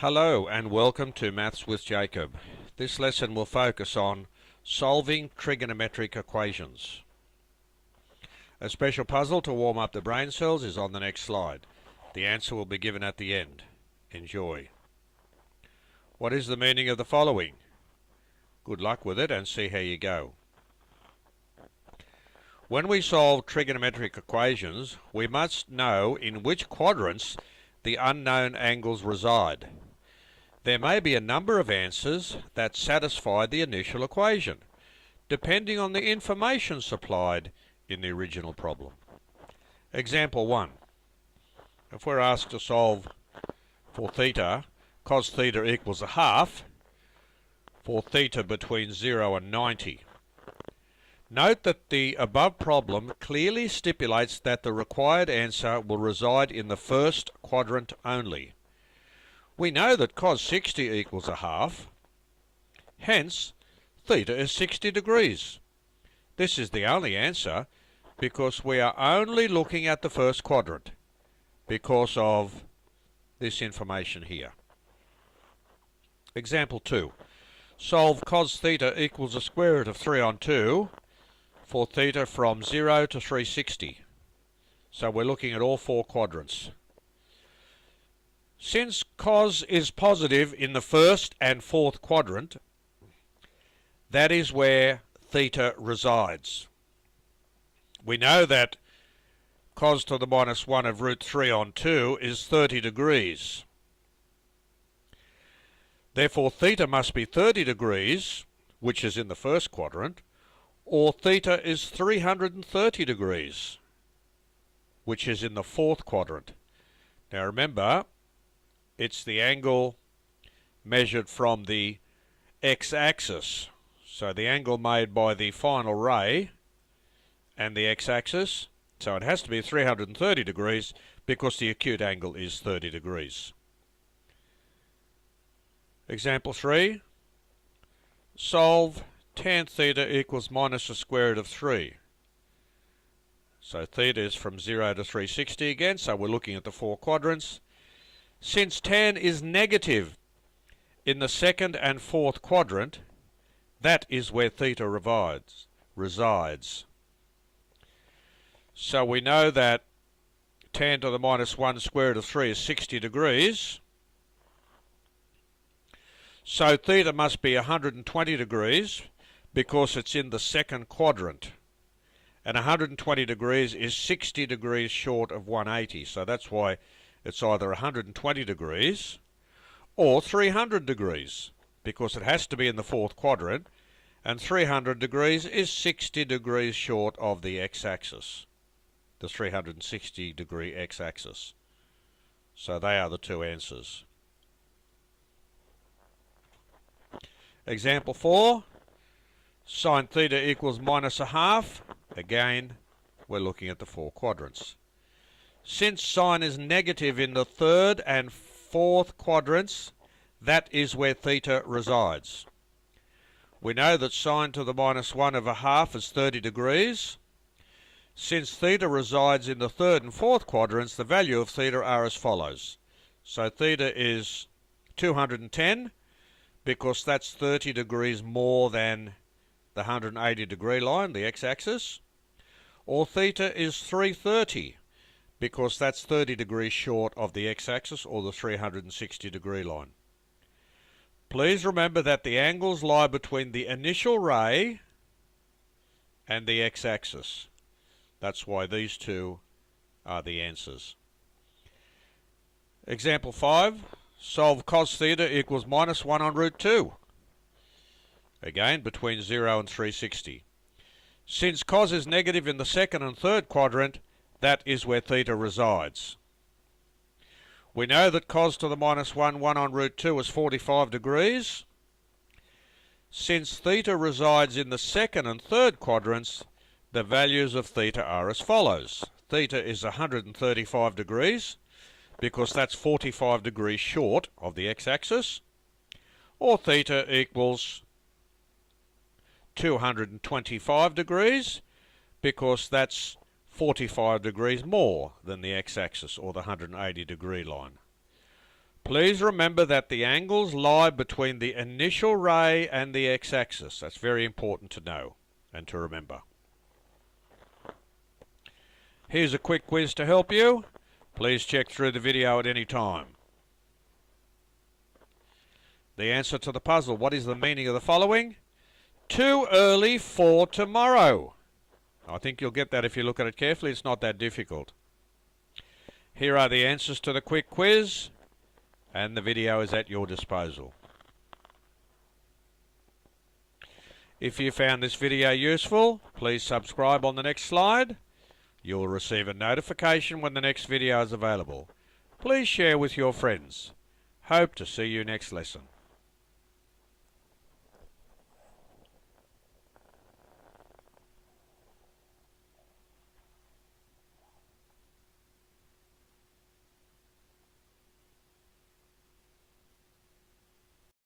Hello and welcome to Maths with Jacob. This lesson will focus on solving trigonometric equations. A special puzzle to warm up the brain cells is on the next slide. The answer will be given at the end. Enjoy. What is the meaning of the following? Good luck with it and see how you go. When we solve trigonometric equations, we must know in which quadrants the unknown angles reside. There may be a number of answers that satisfy the initial equation, depending on the information supplied in the original problem. Example 1. If we're asked to solve for theta, cos theta equals a half, for theta between 0 and 90. Note that the above problem clearly stipulates that the required answer will reside in the first quadrant only. We know that cos 60 equals a half, hence theta is 60 degrees. This is the only answer because we are only looking at the first quadrant because of this information here. Example 2. Solve cos theta equals the square root of 3 on 2 for theta from 0 to 360. So we're looking at all four quadrants. Since cos is positive in the first and fourth quadrant, that is where theta resides. We know that cos to the minus 1 of root 3 on 2 is 30 degrees. Therefore theta must be 30 degrees, which is in the first quadrant, or theta is 330 degrees, which is in the fourth quadrant. Now remember, it's the angle measured from the x-axis. So the angle made by the final ray and the x-axis. So it has to be 330 degrees because the acute angle is 30 degrees. Example 3. Solve tan theta equals minus the square root of 3. So theta is from 0 to 360 again, so we're looking at the four quadrants. Since tan is negative in the second and fourth quadrant, that is where theta resides. So we know that tan to the minus 1 square root of 3 is 60 degrees. So theta must be 120 degrees because it's in the second quadrant. And 120 degrees is 60 degrees short of 180. So that's why it's either 120 degrees or 300 degrees, because it has to be in the fourth quadrant, and 300 degrees is 60 degrees short of the x-axis, the 360 degree x-axis. So they are the two answers. Example 4, sine theta equals minus a half. Again, we're looking at the four quadrants. Since sine is negative in the third and fourth quadrants, that is where theta resides. We know that sine to the minus 1 of a half is 30 degrees. Since theta resides in the third and fourth quadrants, the value of theta are as follows. So theta is 210 because that's 30 degrees more than the 180 degree line, the x-axis. Or theta is 330. Because that's 30 degrees short of the x-axis or the 360 degree line. Please remember that the angles lie between the initial ray and the x-axis. That's why these two are the answers. Example 5. Solve cos theta equals minus 1 on root 2. Again, between 0 and 360. Since cos is negative in the second and third quadrant, that is where theta resides. We know that cos to the minus 1 on root 2 is 45 degrees. Since theta resides in the second and third quadrants, the values of theta are as follows. Theta is 135 degrees because that's 45 degrees short of the x-axis. Or theta equals 225 degrees because that's 45 degrees more than the x-axis or the 180 degree line. Please remember that the angles lie between the initial ray and the x-axis. That's very important to know and to remember. Here's a quick quiz to help you. Please check through the video at any time. The answer to the puzzle: what is the meaning of the following? Too early for tomorrow. I think you'll get that if you look at it carefully. It's not that difficult. Here are the answers to the quick quiz, and the video is at your disposal. If you found this video useful, please subscribe on the next slide. You'll receive a notification when the next video is available. Please share with your friends. Hope to see you next lesson.